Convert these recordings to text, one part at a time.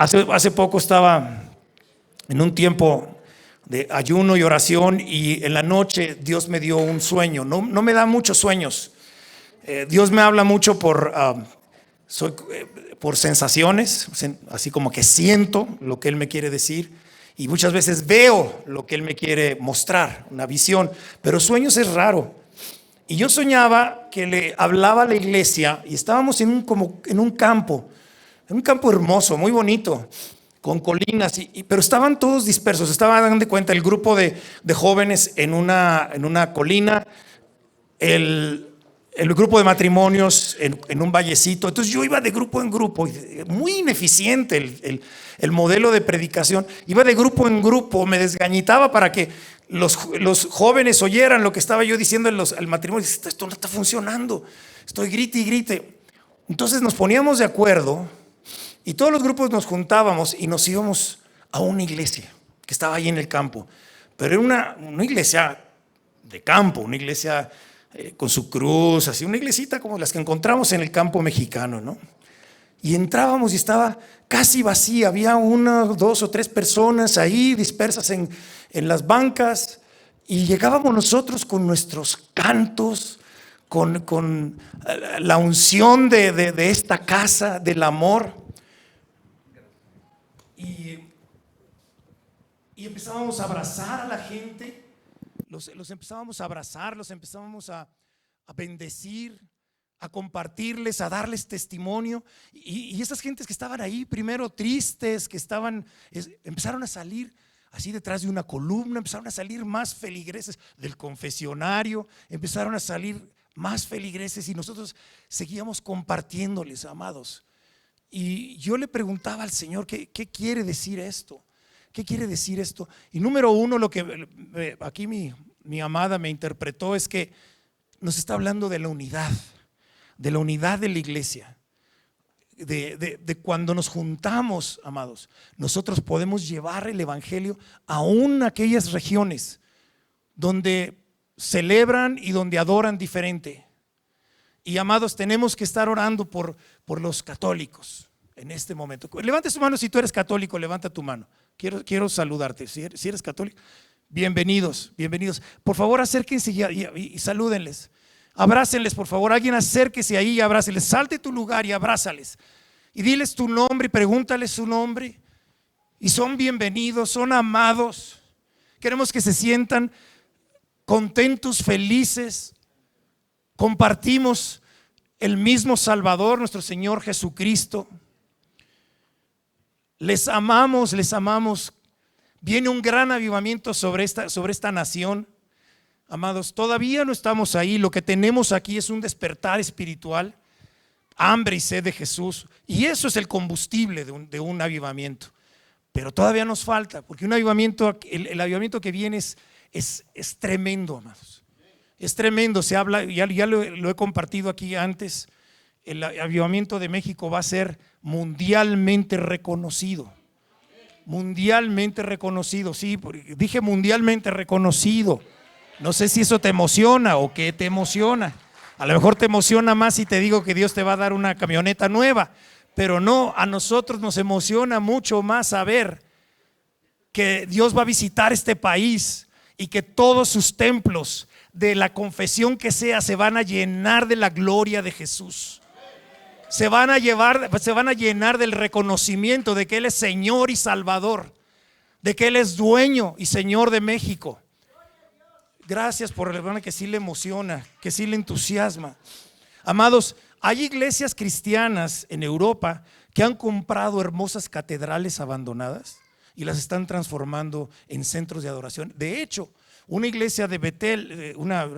Hace poco estaba en un tiempo de ayuno y oración y en la noche Dios me dio un sueño. No me da muchos sueños. Dios me habla mucho por sensaciones, así como que siento lo que Él me quiere decir y muchas veces veo lo que Él me quiere mostrar, una visión, pero sueños es raro. Y yo soñaba que le hablaba a la iglesia y estábamos como en un campo hermoso, muy bonito, con colinas, pero estaban todos dispersos. Estaban dando cuenta el grupo de jóvenes en una colina, el grupo de matrimonios en un vallecito. Entonces yo iba de grupo en grupo, muy ineficiente el modelo de predicación. Iba de grupo en grupo, me desgañitaba para que los jóvenes oyeran lo que estaba yo diciendo al matrimonio. Esto no está funcionando, estoy grite y grite. Entonces nos poníamos de acuerdo y todos los grupos nos juntábamos y nos íbamos a una iglesia que estaba ahí en el campo. Pero era una iglesia de campo, una iglesia con su cruz, así, una iglesita como las que encontramos en el campo mexicano, ¿no? Y entrábamos y estaba casi vacía, había 1, 2 o 3 personas ahí dispersas en las bancas, y llegábamos nosotros con nuestros cantos, con la unción de esta casa, del amor, y empezábamos a abrazar a la gente. Los empezábamos a abrazar, los empezábamos a bendecir, a compartirles, a darles testimonio. Y esas gentes que estaban ahí, primero tristes, empezaron a salir así detrás de una columna, empezaron a salir más feligreses del confesionario, empezaron a salir más feligreses y nosotros seguíamos compartiéndoles, amados. Y yo le preguntaba al Señor, ¿qué quiere decir esto? ¿Qué quiere decir esto? Y número uno, lo que aquí mi amada me interpretó es que nos está hablando de la unidad de la iglesia, de cuando nos juntamos, amados. Nosotros podemos llevar el evangelio aún a aquellas regiones donde celebran y donde adoran diferente. Y amados, tenemos que estar orando por los católicos en este momento. Levanta su mano si tú eres católico, levanta tu mano. Quiero saludarte. Si eres católico, bienvenidos. Por favor, acérquense y salúdenles. Abrácenles, por favor. Alguien acérquese ahí y abrácenles. Salte de tu lugar y abrázales. Y diles tu nombre y pregúntales su nombre. Y son bienvenidos, son amados. Queremos que se sientan contentos, felices. Compartimos el mismo Salvador, nuestro Señor Jesucristo. Les amamos. Viene un gran avivamiento sobre esta nación. Amados, todavía no estamos ahí. Lo que tenemos aquí es un despertar espiritual, hambre y sed de Jesús. Y eso es el combustible de un avivamiento. Pero todavía nos falta, porque un avivamiento, el avivamiento que viene es tremendo, amados. Es tremendo. Se habla, ya lo he compartido aquí antes. El avivamiento de México va a ser mundialmente reconocido. Mundialmente reconocido, sí, dije mundialmente reconocido. No sé si eso te emociona o qué te emociona. A lo mejor te emociona más si te digo que Dios te va a dar una camioneta nueva, pero no, a nosotros nos emociona mucho más saber que Dios va a visitar este país y que todos sus templos, de la confesión que sea, se van a llenar de la gloria de Jesús. Se van a llenar del reconocimiento de que Él es Señor y Salvador, de que Él es dueño y Señor de México. Gracias por el hermano que sí le emociona, que sí le entusiasma. Amados, hay iglesias cristianas en Europa que han comprado hermosas catedrales abandonadas y las están transformando en centros de adoración. De hecho, una iglesia de Betel, una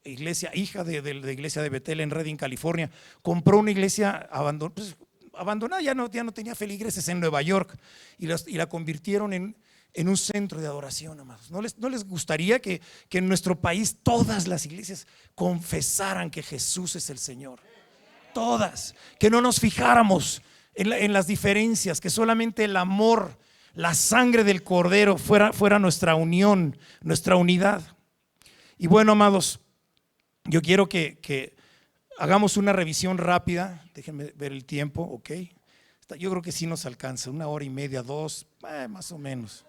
iglesia hija de la iglesia de Betel en Redding, California, compró una iglesia abandonada, ya no tenía feligreses en Nueva York, y la convirtieron en un centro de adoración, amados. ¿No les gustaría que en nuestro país todas las iglesias confesaran que Jesús es el Señor? Todas, que no nos fijáramos en las diferencias, que solamente el amor, la sangre del Cordero fuera nuestra unión, nuestra unidad. Y bueno, amados, yo quiero que hagamos una revisión rápida. Déjenme ver el tiempo, ok. Yo creo que sí nos alcanza, 1 hora y media, 2, más o menos.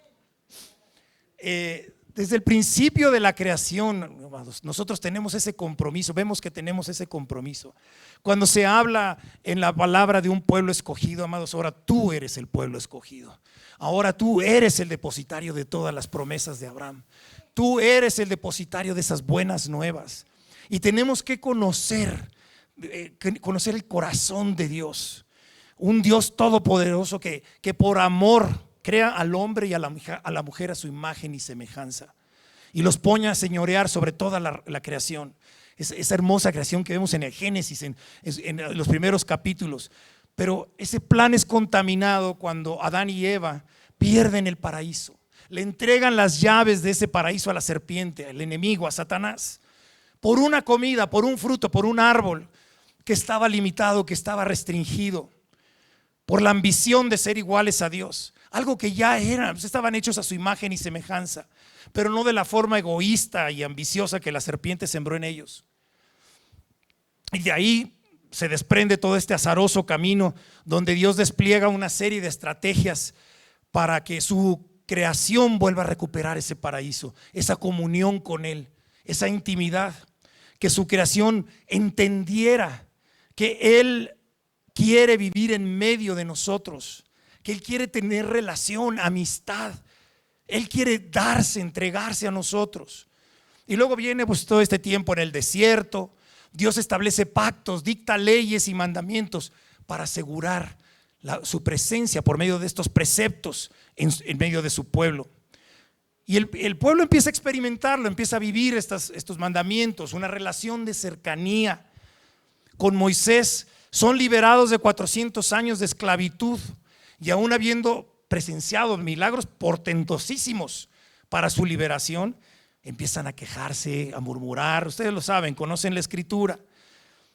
Desde el principio de la creación, amados, nosotros tenemos ese compromiso, vemos que tenemos ese compromiso. Cuando se habla en la palabra de un pueblo escogido, amados, ahora tú eres el pueblo escogido. Ahora tú eres el depositario de todas las promesas de Abraham. Tú eres el depositario de esas buenas nuevas. Y tenemos que conocer el corazón de Dios. Un Dios todopoderoso que por amor crea al hombre y a la mujer a su imagen y semejanza, y los pone a señorear sobre toda la creación. Esa hermosa creación que vemos en el Génesis, en los primeros capítulos. Pero ese plan es contaminado cuando Adán y Eva pierden el paraíso. Le entregan las llaves de ese paraíso a la serpiente, al enemigo, a Satanás, por una comida, por un fruto, por un árbol que estaba limitado, que estaba restringido, por la ambición de ser iguales a Dios. Algo que ya eran, estaban hechos a su imagen y semejanza, pero no de la forma egoísta y ambiciosa que la serpiente sembró en ellos. Y de ahí se desprende todo este azaroso camino donde Dios despliega una serie de estrategias para que su creación vuelva a recuperar ese paraíso, esa comunión con Él, esa intimidad, que su creación entendiera que Él quiere vivir en medio de nosotros, que Él quiere tener relación, amistad. Él quiere darse, entregarse a nosotros. Y luego viene pues todo este tiempo en el desierto. Dios establece pactos, dicta leyes y mandamientos para asegurar su presencia por medio de estos preceptos en medio de su pueblo. Y el pueblo empieza a experimentarlo, empieza a vivir estos mandamientos, una relación de cercanía. Con Moisés son liberados de 400 años de esclavitud, y aún habiendo presenciado milagros portentosísimos para su liberación, empiezan a quejarse, a murmurar. Ustedes lo saben, conocen la escritura.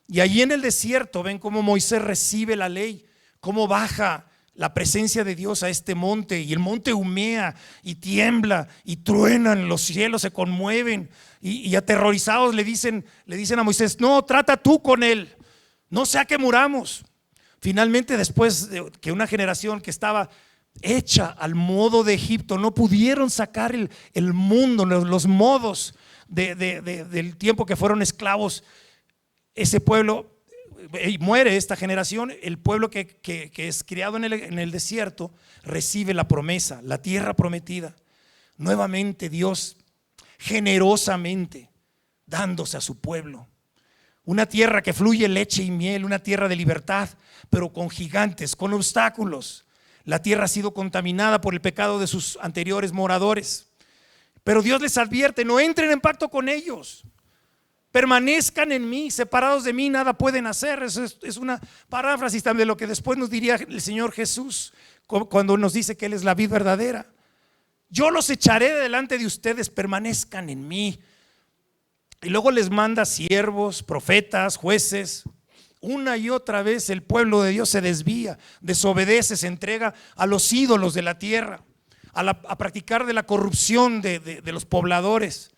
Y allí en el desierto ven cómo Moisés recibe la ley, cómo baja la presencia de Dios a este monte, y el monte humea y tiembla y truenan, los cielos se conmueven, y aterrorizados le dicen a Moisés: no, trata tú con él, no sea que muramos. Finalmente, después de que una generación que estaba hecha al modo de Egipto, no pudieron sacar el mundo, los modos del tiempo que fueron esclavos, ese pueblo muere. Esta generación, el pueblo que es criado en el desierto, recibe la promesa, la tierra prometida. Nuevamente Dios generosamente dándose a su pueblo. Una tierra que fluye leche y miel, una tierra de libertad, pero con gigantes, con obstáculos. La tierra ha sido contaminada por el pecado de sus anteriores moradores. Pero Dios les advierte: no entren en pacto con ellos. Permanezcan en mí, separados de mí nada pueden hacer. Eso es una paráfrasis también de lo que después nos diría el Señor Jesús cuando nos dice que Él es la vid verdadera. Yo los echaré de delante de ustedes, permanezcan en mí. Y luego les manda siervos, profetas, jueces. Una y otra vez el pueblo de Dios se desvía, desobedece, se entrega a los ídolos de la tierra, a practicar de la corrupción de los pobladores,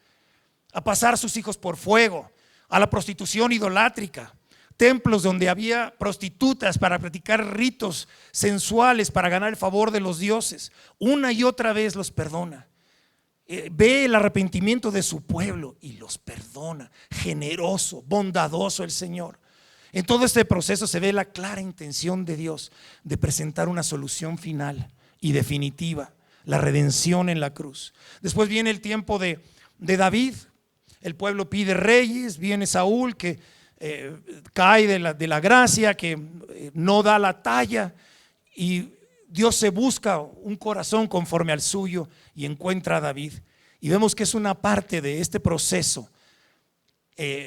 a pasar sus hijos por fuego, a la prostitución idolátrica, templos donde había prostitutas para practicar ritos sensuales para ganar el favor de los dioses. Una y otra vez los perdona. Ve el arrepentimiento de su pueblo y los perdona. Generoso, bondadoso el Señor. En todo este proceso se ve la clara intención de Dios de presentar una solución final y definitiva, la redención en la cruz. Después viene el tiempo de David. El pueblo pide reyes, viene Saúl que cae de la gracia, que no da la talla, y Dios se busca un corazón conforme al suyo y encuentra a David. Y vemos que es una parte de este proceso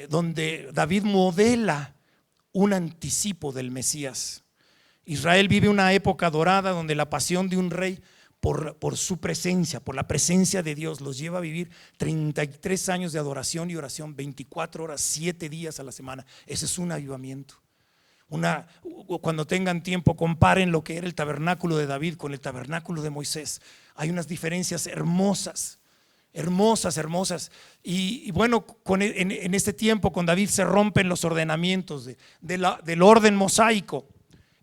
donde David modela un anticipo del Mesías. Israel vive una época dorada donde la pasión de un rey por su presencia, por la presencia de Dios, los lleva a vivir 33 años de adoración y oración, 24 horas, 7 días a la semana. Ese es un avivamiento. Cuando tengan tiempo, comparen lo que era el tabernáculo de David con el tabernáculo de Moisés. Hay unas diferencias hermosas, hermosas, hermosas. Y bueno, en este tiempo con David se rompen los ordenamientos del orden mosaico.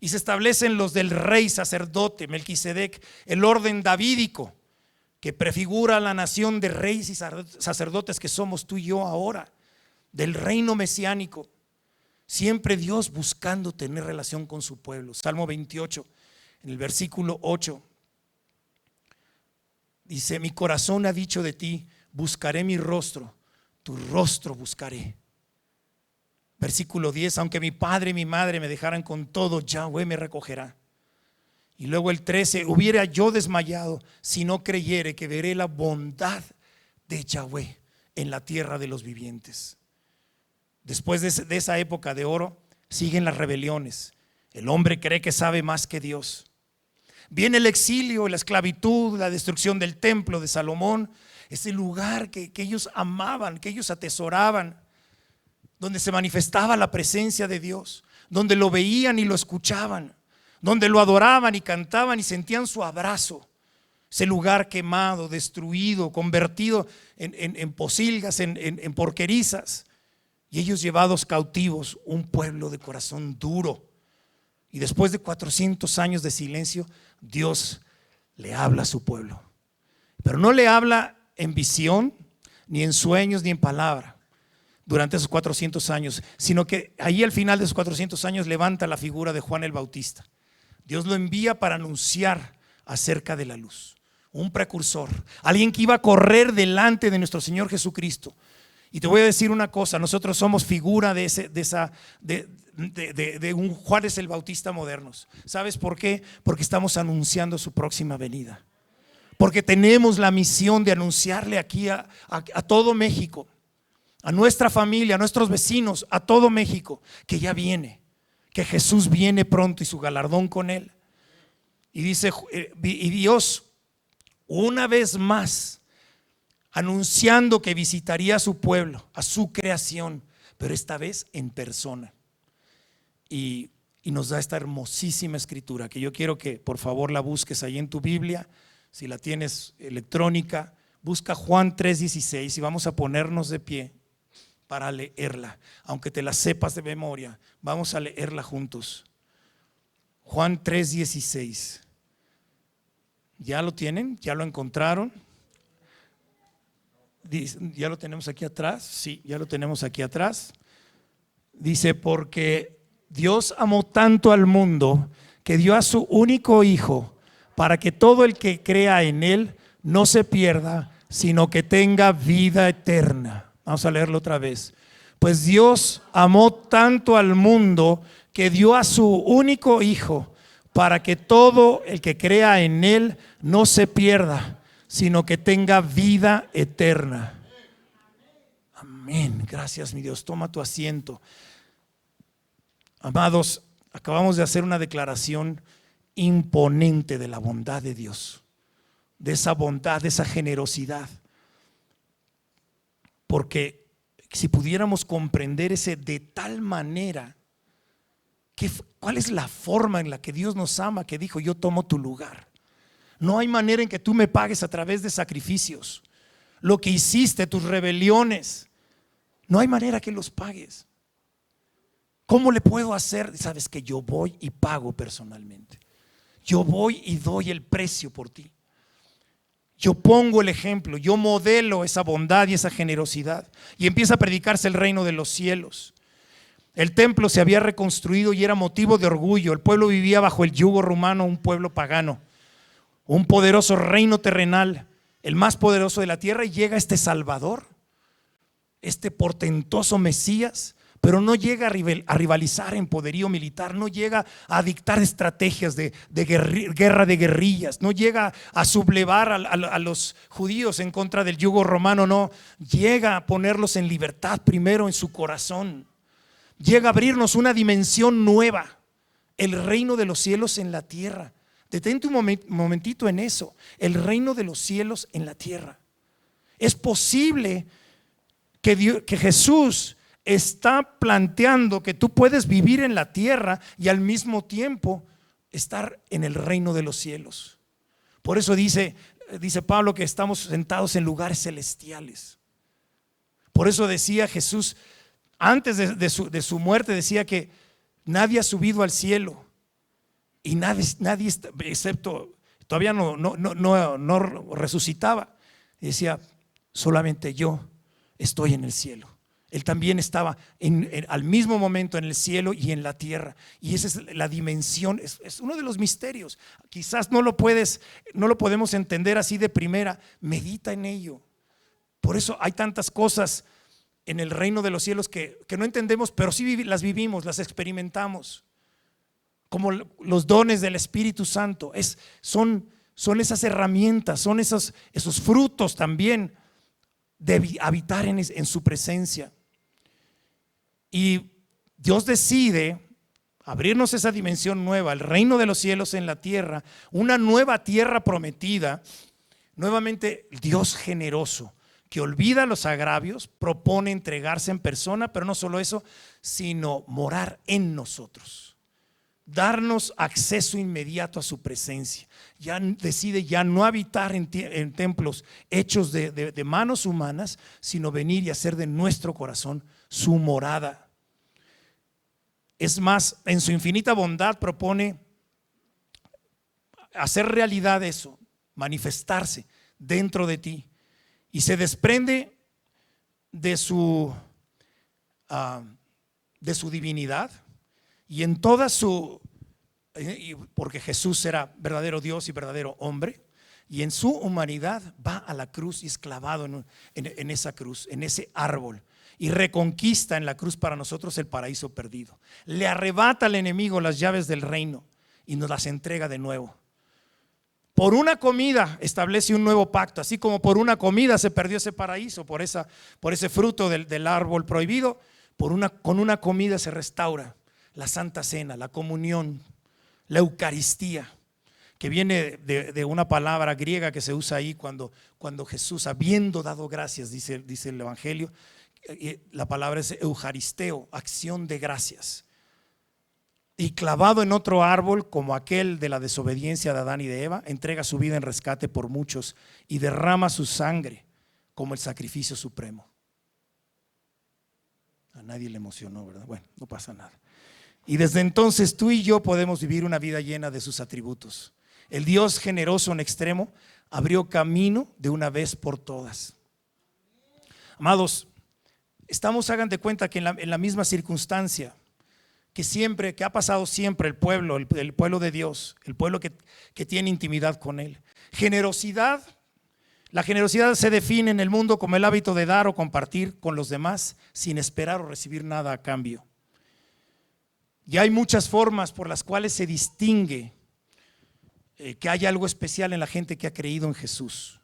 y se establecen los del rey sacerdote Melquisedec, el orden davídico que prefigura la nación de reyes y sacerdotes que somos tú y yo ahora, del reino mesiánico. Siempre Dios buscando tener relación con su pueblo. Salmo 28, en el versículo 8, dice: mi corazón ha dicho de ti, buscaré mi rostro, tu rostro buscaré. Versículo 10, aunque mi padre y mi madre me dejaran con todo, Yahweh me recogerá. Y luego el 13, hubiera yo desmayado si no creyere que veré la bondad de Yahweh en la tierra de los vivientes. Después de esa época de oro, siguen las rebeliones. El hombre cree que sabe más que Dios. Viene el exilio, la esclavitud, la destrucción del templo de Salomón, ese lugar que ellos amaban, que ellos atesoraban, donde se manifestaba la presencia de Dios, donde lo veían y lo escuchaban, donde lo adoraban y cantaban y sentían su abrazo. Ese lugar quemado, destruido, convertido en posilgas, en porquerizas, y ellos llevados cautivos, un pueblo de corazón duro. Y después de 400 años de silencio, Dios le habla a su pueblo, pero no le habla en visión, ni en sueños, ni en palabra durante esos 400 años, sino que ahí al final de esos 400 años levanta la figura de Juan el Bautista. Dios lo envía para anunciar acerca de la luz, un precursor, alguien que iba a correr delante de nuestro Señor Jesucristo. Y te voy a decir una cosa, nosotros somos figura de un Juan el Bautista modernos. ¿Sabes por qué? Porque estamos anunciando su próxima venida, porque tenemos la misión de anunciarle aquí a todo México, a nuestra familia, a nuestros vecinos, a todo México, que ya viene, que Jesús viene pronto y su galardón con él. Y dice, y Dios una vez más anunciando que visitaría a su pueblo, a su creación, pero esta vez en persona. Y nos da esta hermosísima escritura que yo quiero que por favor la busques ahí en tu Biblia. Si la tienes electrónica, busca Juan 3:16 y vamos a ponernos de pie para leerla, aunque te la sepas de memoria. Vamos a leerla juntos. Juan 3:16. ¿Ya lo tienen? ¿Ya lo encontraron? ¿Ya lo tenemos aquí atrás? Sí, ya lo tenemos aquí atrás. Dice: porque Dios amó tanto al mundo que dio a su único Hijo, para que todo el que crea en Él no se pierda, sino que tenga vida eterna. Vamos a leerlo otra vez. Pues Dios amó tanto al mundo que dio a su único Hijo, para que todo el que crea en Él no se pierda, sino que tenga vida eterna. Amén. Gracias, mi Dios. Toma tu asiento. Amados, acabamos de hacer una declaración imponente de la bondad de Dios, de esa bondad, de esa generosidad. Porque si pudiéramos comprender ese de tal manera, ¿cuál es la forma en la que Dios nos ama? Que dijo: yo tomo tu lugar. No hay manera en que tú me pagues a través de sacrificios. Lo que hiciste, tus rebeliones, no hay manera que los pagues. ¿Cómo le puedo hacer? Sabes que yo voy y pago personalmente. Yo voy y doy el precio por ti. Yo pongo el ejemplo, yo modelo esa bondad y esa generosidad. Y empieza a predicarse el reino de los cielos. El templo se había reconstruido y era motivo de orgullo. El pueblo vivía bajo el yugo romano, un pueblo pagano, un poderoso reino terrenal, el más poderoso de la tierra. Y llega este Salvador, este portentoso Mesías, pero no llega a rivalizar en poderío militar, no llega a dictar estrategias de guerra de guerrillas, no llega a sublevar a los judíos en contra del yugo romano, no, llega a ponerlos en libertad primero en su corazón, llega a abrirnos una dimensión nueva, el reino de los cielos en la tierra. Detente un momentito en eso, el reino de los cielos en la tierra. Es posible que Jesús está planteando que tú puedes vivir en la tierra y al mismo tiempo estar en el reino de los cielos. Por eso dice Pablo que estamos sentados en lugares celestiales. Por eso decía Jesús, antes de su muerte, decía que nadie ha subido al cielo, y nadie excepto, todavía no resucitaba. Y decía, solamente yo estoy en el cielo. Él también estaba al mismo momento en el cielo y en la tierra. Y esa es la dimensión, es uno de los misterios. Quizás no lo podemos entender así de primera. Medita en ello. Por eso hay tantas cosas en el reino de los cielos que no entendemos, pero sí las vivimos, las experimentamos. Como los dones del Espíritu Santo. Son esas herramientas, son esos frutos también de habitar en su presencia. Y Dios decide abrirnos esa dimensión nueva, el reino de los cielos en la tierra, una nueva tierra prometida. Nuevamente, Dios generoso, que olvida los agravios, propone entregarse en persona, pero no solo eso, sino morar en nosotros, darnos acceso inmediato a su presencia. Ya decide ya no habitar en templos hechos de manos humanas, sino venir y hacer de nuestro corazón su morada. Es más, en su infinita bondad propone hacer realidad eso, manifestarse dentro de ti, y se desprende de su divinidad, y en toda porque Jesús era verdadero Dios y verdadero hombre, y en su humanidad va a la cruz y es clavado en esa cruz, en ese árbol, y reconquista en la cruz para nosotros el paraíso perdido. Le arrebata al enemigo las llaves del reino y nos las entrega de nuevo. Por una comida establece un nuevo pacto, así como por una comida se perdió ese paraíso, por ese fruto del árbol prohibido. Con una comida se restaura la Santa Cena, la comunión, la Eucaristía, que viene de una palabra griega que se usa ahí cuando Jesús, habiendo dado gracias, dice el Evangelio, la palabra es eucaristeo, acción de gracias. Y clavado en otro árbol, como aquel de la desobediencia de Adán y de Eva, entrega su vida en rescate por muchos y derrama su sangre como el sacrificio supremo. A nadie le emocionó, ¿verdad? Bueno, no pasa nada. Y desde entonces tú y yo podemos vivir una vida llena de sus atributos. El Dios generoso en extremo abrió camino de una vez por todas. Amados, hagan de cuenta que en la misma circunstancia que ha pasado siempre el pueblo de Dios, el pueblo que tiene intimidad con Él. La generosidad se define en el mundo como el hábito de dar o compartir con los demás sin esperar o recibir nada a cambio. Y hay muchas formas por las cuales se distingue que hay algo especial en la gente que ha creído en Jesús.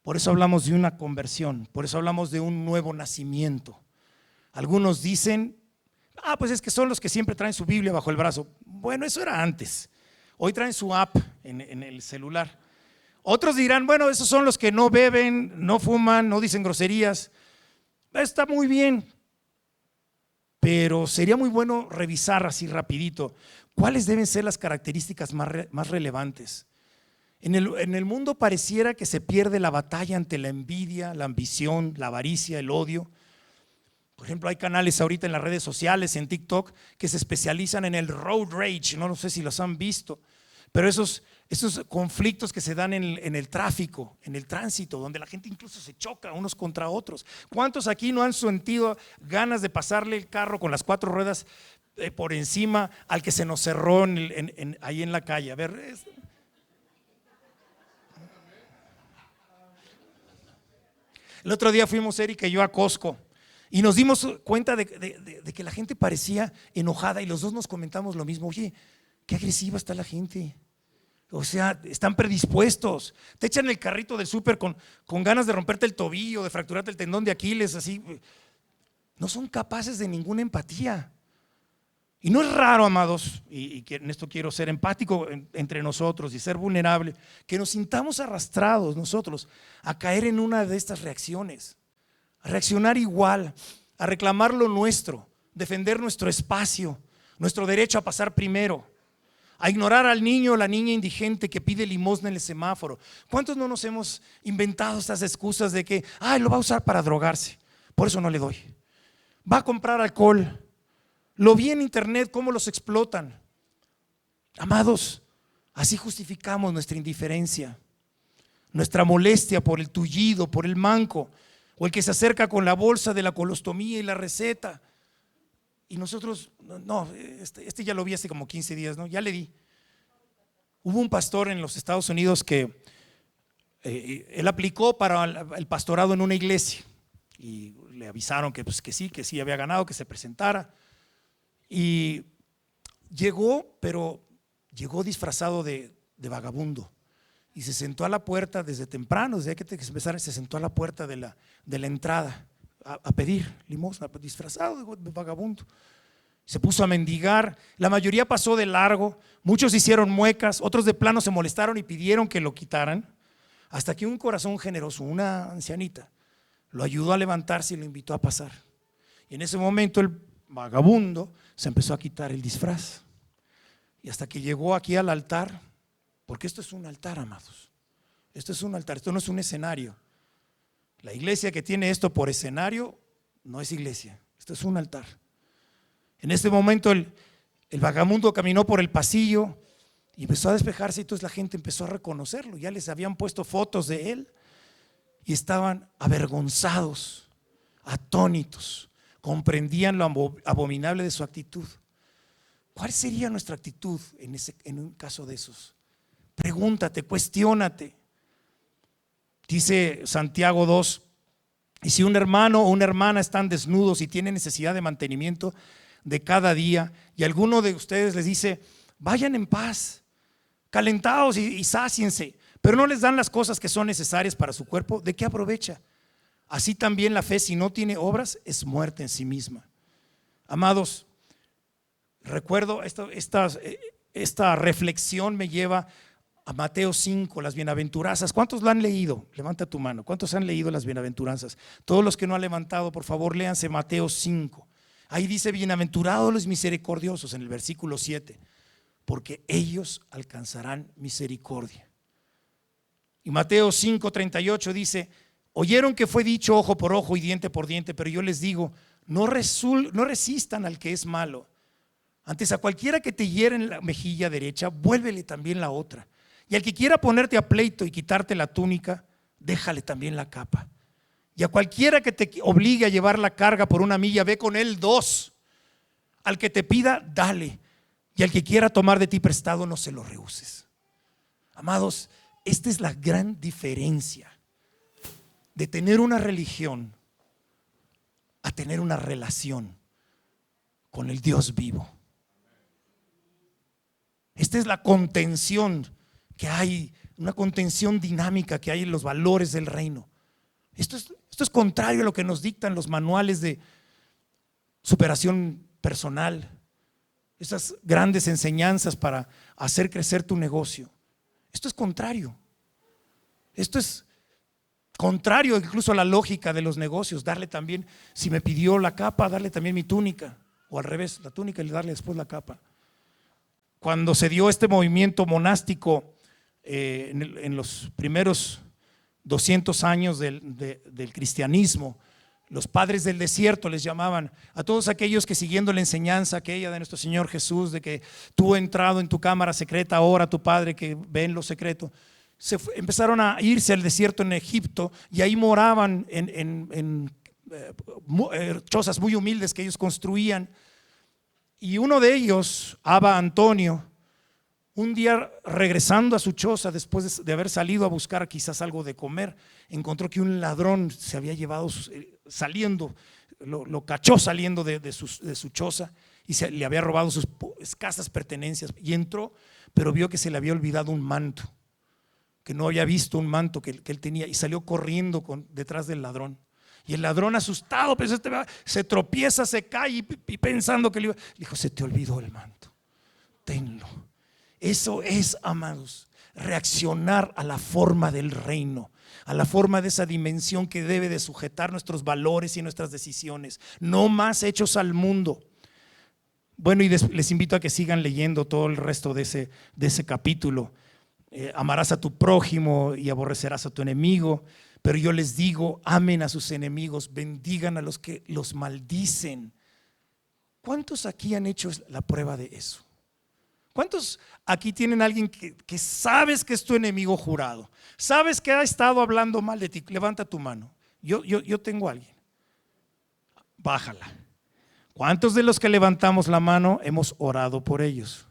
Por eso hablamos de una conversión, por eso hablamos de un nuevo nacimiento. Algunos dicen, pues es que son los que siempre traen su Biblia bajo el brazo. Bueno, eso era antes. Hoy traen su app en el celular. Otros dirán, bueno, esos son los que no beben, no fuman, no dicen groserías. Está muy bien, pero sería muy bueno revisar así rapidito cuáles deben ser las características más relevantes. En el mundo pareciera que se pierde la batalla ante la envidia, la ambición, la avaricia, el odio. Por ejemplo, hay canales ahorita en las redes sociales, en TikTok, que se especializan en el road rage. No sé si los han visto, pero esos conflictos que se dan en el tráfico, en el tránsito, donde la gente incluso se choca unos contra otros. ¿Cuántos aquí no han sentido ganas de pasarle el carro con las 4 ruedas por encima al que se nos cerró ahí en la calle? A ver, el otro día fuimos Erika y yo a Costco y nos dimos cuenta de que la gente parecía enojada y los dos nos comentamos lo mismo. Oye, qué agresiva está la gente. O sea, están predispuestos. Te echan el carrito del súper con ganas de romperte el tobillo, de fracturarte el tendón de Aquiles, así. No son capaces de ninguna empatía. Y no es raro, amados, y que en esto quiero ser empático entre nosotros y ser vulnerable, que nos sintamos arrastrados nosotros a caer en una de estas reacciones, a reaccionar igual, a reclamar lo nuestro, defender nuestro espacio, nuestro derecho a pasar primero, a ignorar al niño o la niña indigente que pide limosna en el semáforo. ¿Cuántos no nos hemos inventado estas excusas de que lo va a usar para drogarse, por eso no le doy? Va a comprar alcohol. Lo vi en internet cómo los explotan. Amados, así justificamos nuestra indiferencia, nuestra molestia por el tullido, por el manco, o el que se acerca con la bolsa de la colostomía y la receta. Y nosotros, no, este ya lo vi hace como 15 días, ¿no? Ya le di. Hubo un pastor en los Estados Unidos que él aplicó para el pastorado en una iglesia y le avisaron que, pues, que sí había ganado, que se presentara. Y llegó, pero llegó disfrazado de vagabundo y se sentó a la puerta desde temprano, desde que empezara, se sentó a la puerta de la entrada a pedir limosna, disfrazado de vagabundo. Se puso a mendigar, la mayoría pasó de largo, muchos hicieron muecas, otros de plano se molestaron y pidieron que lo quitaran, hasta que un corazón generoso, una ancianita, lo ayudó a levantarse y lo invitó a pasar. Y en ese momento el vagabundo se empezó a quitar el disfraz. Y hasta que llegó aquí al altar, porque esto es un altar, amados. Esto es un altar, esto no es un escenario. La iglesia que tiene esto por escenario no es iglesia, esto es un altar. En este momento el vagabundo caminó por el pasillo y empezó a despejarse, y entonces la gente empezó a reconocerlo. Ya les habían puesto fotos de él y estaban avergonzados, atónitos, comprendían lo abominable de su actitud. ¿Cuál sería nuestra actitud en un caso de esos? Pregúntate, cuestiónate. Dice Santiago 2, y si un hermano o una hermana están desnudos y tienen necesidad de mantenimiento de cada día, y alguno de ustedes les dice, vayan en paz, calentados y sáciense, pero no les dan las cosas que son necesarias para su cuerpo, ¿de qué aprovecha? Así también la fe, si no tiene obras, es muerta en sí misma. Amados, recuerdo esta reflexión me lleva a Mateo 5, las bienaventuranzas. ¿Cuántos lo han leído? Levanta tu mano. ¿Cuántos han leído las bienaventuranzas? Todos los que no han levantado, por favor, léanse Mateo 5. Ahí dice, bienaventurados los misericordiosos, en el versículo 7, porque ellos alcanzarán misericordia. Y Mateo 5:38 dice, oyeron que fue dicho ojo por ojo y diente por diente, pero yo les digo, no resistan al que es malo. Antes, a cualquiera que te hiere en la mejilla derecha, vuélvele también la otra. Y al que quiera ponerte a pleito y quitarte la túnica, déjale también la capa. Y a cualquiera que te obligue a llevar la carga por una milla, ve con él 2. Al que te pida, dale. Y al que quiera tomar de ti prestado, no se lo rehuses. Amados, esta es la gran diferencia de tener una religión a tener una relación con el Dios vivo. Esta es la contención que hay, una contención dinámica que hay en los valores del reino. Esto es contrario a lo que nos dictan los manuales de superación personal, esas grandes enseñanzas para hacer crecer tu negocio. Esto es contrario. Esto es contrario incluso a la lógica de los negocios. Darle también, si me pidió la capa, darle también mi túnica, o al revés, la túnica y darle después la capa. Cuando se dio este movimiento monástico en los primeros 200 años del cristianismo, los padres del desierto les llamaban a todos aquellos que, siguiendo la enseñanza aquella de nuestro Señor Jesús, de que tú entrado en tu cámara secreta, ora a tu Padre que ve en lo secreto, empezaron a irse al desierto en Egipto, y ahí moraban en chozas muy humildes que ellos construían. Y uno de ellos, Abba Antonio, un día regresando a su choza después de haber salido a buscar quizás algo de comer, encontró que un ladrón se había llevado, saliendo, lo cachó saliendo de su choza, y le había robado sus escasas pertenencias, y entró, pero vio que se le había olvidado un manto, que no había visto un manto que él tenía, y salió corriendo detrás del ladrón. Y el ladrón, asustado, pues se tropieza, se cae, y pensando que le dijo, se te olvidó el manto, tenlo. Eso es, amados, reaccionar a la forma del reino, a la forma de esa dimensión que debe de sujetar nuestros valores y nuestras decisiones. No más hechos al mundo. Bueno, y les invito a que sigan leyendo todo el resto de ese capítulo. Amarás a tu prójimo y aborrecerás a tu enemigo. Pero yo les digo, amen a sus enemigos, bendigan a los que los maldicen. ¿Cuántos aquí han hecho la prueba de eso? ¿Cuántos aquí tienen alguien que sabes que es tu enemigo jurado? Sabes que ha estado hablando mal de ti. Levanta tu mano. Yo tengo a alguien. Bájala. ¿Cuántos de los que levantamos la mano hemos orado por ellos?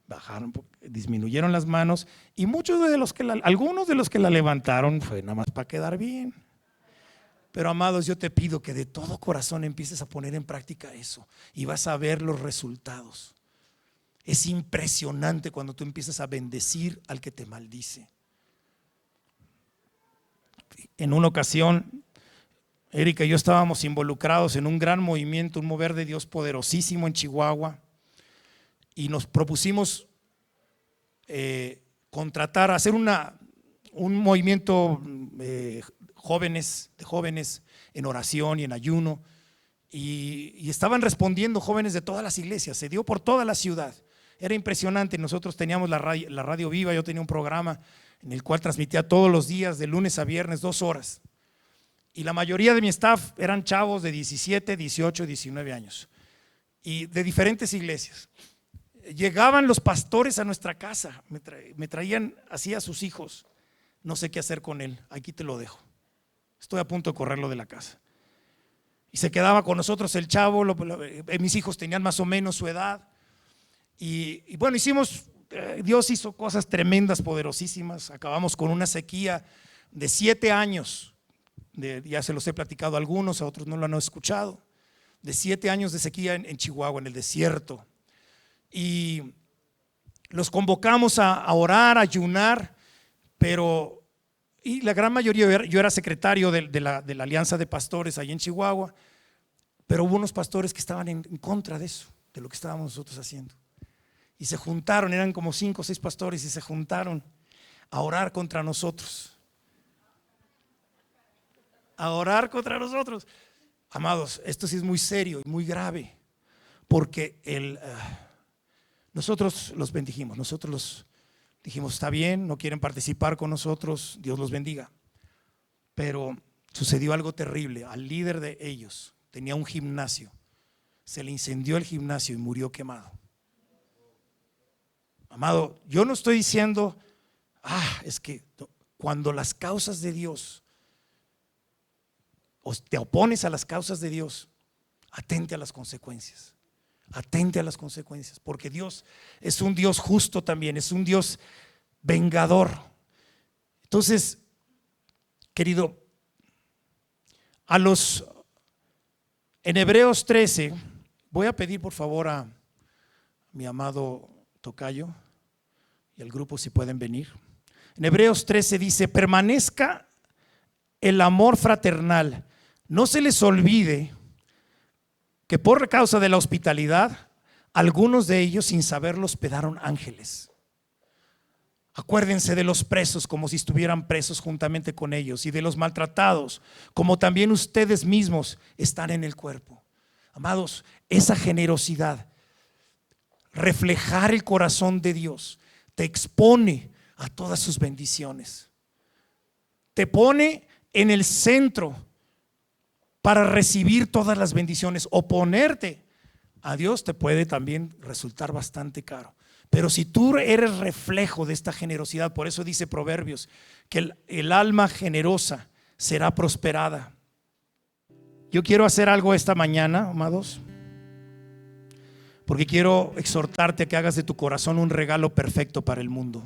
Bajaron, disminuyeron las manos, y algunos de los que la levantaron fue nada más para quedar bien. Pero amados, yo te pido que de todo corazón empieces a poner en práctica eso y vas a ver los resultados. Es impresionante cuando tú empiezas a bendecir al que te maldice. En una ocasión, Erika y yo estábamos involucrados en un gran movimiento, un mover de Dios poderosísimo en Chihuahua, y nos propusimos hacer un movimiento de jóvenes en oración y en ayuno, y estaban respondiendo jóvenes de todas las iglesias. Se dio por toda la ciudad. Era impresionante. Nosotros teníamos la radio viva. Yo tenía un programa en el cual transmitía todos los días de lunes a viernes 2 horas, y la mayoría de mi staff eran chavos de 17, 18, 19 años y de diferentes iglesias. Llegaban los pastores a nuestra casa, me traían así a sus hijos. No sé qué hacer con él, aquí te lo dejo, estoy a punto de correrlo de la casa. Y se quedaba con nosotros el chavo. Mis hijos tenían más o menos su edad, y bueno, Dios hizo cosas tremendas, poderosísimas. Acabamos con una sequía de 7 años, ya se los he platicado a algunos, a otros no lo han escuchado, de 7 años de sequía en Chihuahua, en el desierto. Y los convocamos a orar, a ayunar, y la gran mayoría, yo era secretario de la Alianza de Pastores ahí en Chihuahua, pero hubo unos pastores que estaban en contra de eso, de lo que estábamos nosotros haciendo. Y se juntaron, eran como 5 o 6 pastores, y se juntaron a orar contra nosotros. A orar contra nosotros. Amados, esto sí es muy serio y muy grave, porque nosotros los bendijimos, nosotros los dijimos: está bien, no quieren participar con nosotros, Dios los bendiga. Pero sucedió algo terrible. Al líder de ellos tenía un gimnasio, se le incendió el gimnasio y murió quemado. Amado, yo no estoy diciendo, es que cuando las causas de Dios, o te opones a las causas de Dios, atente a las consecuencias. Atente a las consecuencias, porque Dios es un Dios justo también, es un Dios vengador. Entonces, querido, en Hebreos 13, voy a pedir por favor a mi amado tocayo y al grupo si pueden venir. En Hebreos 13 dice: permanezca el amor fraternal, no se les olvide que por causa de la hospitalidad, algunos de ellos sin saberlo hospedaron ángeles. Acuérdense de los presos como si estuvieran presos juntamente con ellos, y de los maltratados como también ustedes mismos están en el cuerpo. Amados, esa generosidad, reflejar el corazón de Dios, te expone a todas sus bendiciones, te pone en el centro para recibir todas las bendiciones. Oponerte a Dios te puede también resultar bastante caro. Pero si tú eres reflejo de esta generosidad, por eso dice Proverbios que el alma generosa será prosperada. Yo quiero hacer algo esta mañana, amados, porque quiero exhortarte a que hagas de tu corazón un regalo perfecto para el mundo.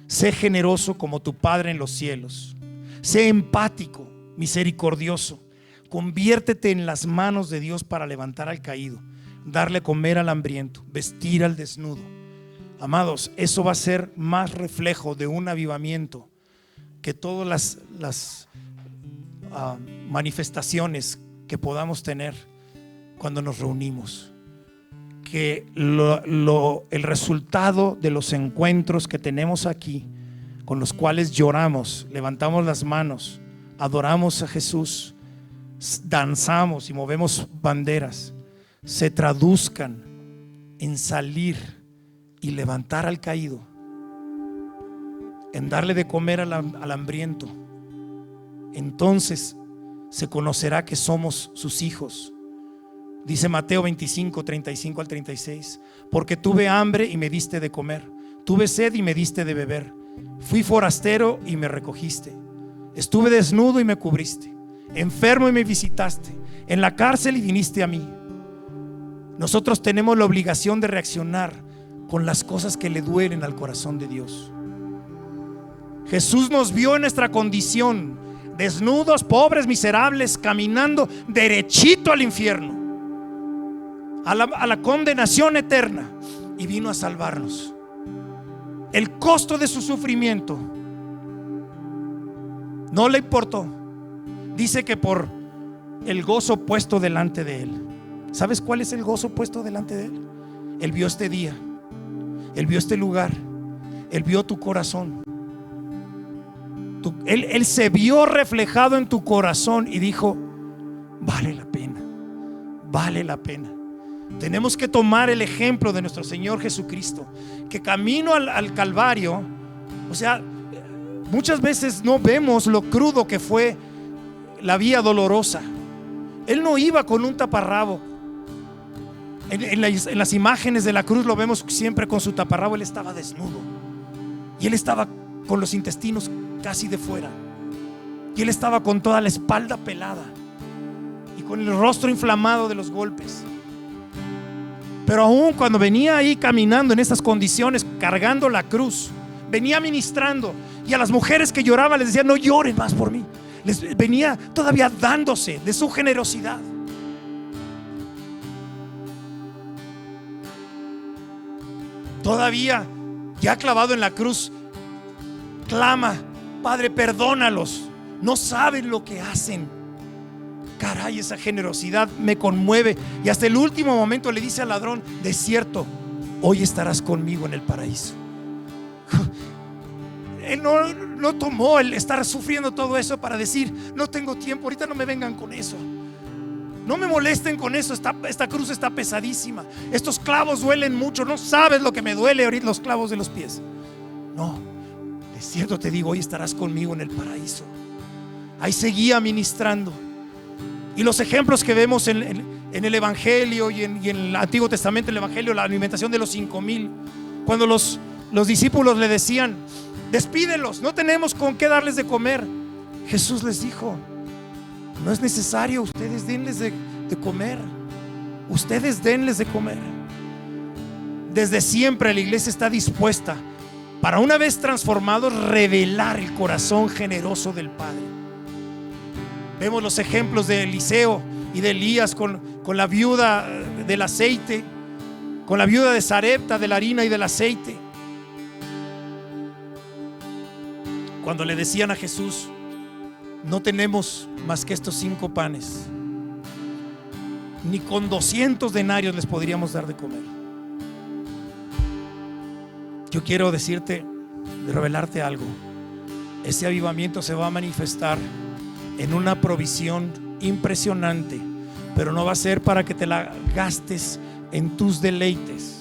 Sé generoso como tu Padre en los cielos. Sé empático, misericordioso. Conviértete en las manos de Dios para levantar al caído, darle comer al hambriento, vestir al desnudo. Amados, eso va a ser más reflejo de un avivamiento que todas las manifestaciones que podamos tener cuando nos reunimos. Que el resultado de los encuentros que tenemos aquí, con los cuales lloramos, levantamos las manos, adoramos a Jesús, danzamos y movemos banderas, se traduzcan en salir y levantar al caído, en darle de comer al hambriento. Entonces se conocerá que somos sus hijos Dice Mateo 25, 35 al 36: porque tuve hambre y me diste de comer, tuve sed y me diste de beber, fui forastero y me recogiste, estuve desnudo y me cubriste, enfermo y me visitaste, en la cárcel y viniste a mí. Nosotros tenemos la obligación de reaccionar con las cosas que le duelen al corazón de Dios. Jesús nos vio en nuestra condición, desnudos, pobres, miserables, caminando derechito al infierno, a la condenación eterna, y vino a salvarnos. El costo de su sufrimiento no le importó. Dice que por el gozo puesto delante de él. ¿Sabes cuál es el gozo puesto delante de él? Él vio este día, él vio este lugar, él vio tu corazón. Él se vio reflejado en tu corazón y dijo: vale la pena, vale la pena. Tenemos que tomar el ejemplo de nuestro Señor Jesucristo, que camino al Calvario, o sea, muchas veces no vemos lo crudo que fue la vía dolorosa. Él no iba con un taparrabo. En las imágenes de la cruz lo vemos siempre con su taparrabo. Él estaba desnudo y él estaba con los intestinos casi de fuera, y él estaba con toda la espalda pelada y con el rostro inflamado de los golpes. Pero aún cuando venía ahí caminando en estas condiciones, cargando la cruz, venía ministrando, y a las mujeres que lloraban les decía: no lloren más por mí. Les venía todavía dándose de su generosidad. Todavía, ya clavado en la cruz, clama: Padre, perdónalos, no saben lo que hacen. Caray, esa generosidad me conmueve. Y hasta el último momento le dice al ladrón: de cierto, hoy estarás conmigo en el paraíso. Él no tomó el estar sufriendo todo eso para decir: no tengo tiempo, ahorita no me vengan con eso, no me molesten con eso, esta cruz está pesadísima, estos clavos duelen mucho, no sabes lo que me duele ahorita los clavos de los pies. No, de cierto te digo, hoy estarás conmigo en el paraíso. Ahí seguía ministrando. Y los ejemplos que vemos en el Evangelio y en el Antiguo Testamento, el Evangelio, la alimentación de los 5,000, cuando los discípulos le decían: despídelos, no tenemos con qué darles de comer. Jesús les dijo: no es necesario, ustedes denles de comer. Ustedes denles de comer. Desde siempre la iglesia está dispuesta, para una vez transformados, revelar el corazón generoso del Padre. Vemos los ejemplos de Eliseo y de Elías con la viuda del aceite, con la viuda de Sarepta, de la harina y del aceite. Cuando le decían a Jesús: no tenemos más que estos 5 panes, ni con 200 denarios les podríamos dar de comer. Yo quiero decirte, revelarte algo. Ese avivamiento se va a manifestar en una provisión impresionante, pero no va a ser para que te la gastes en tus deleites.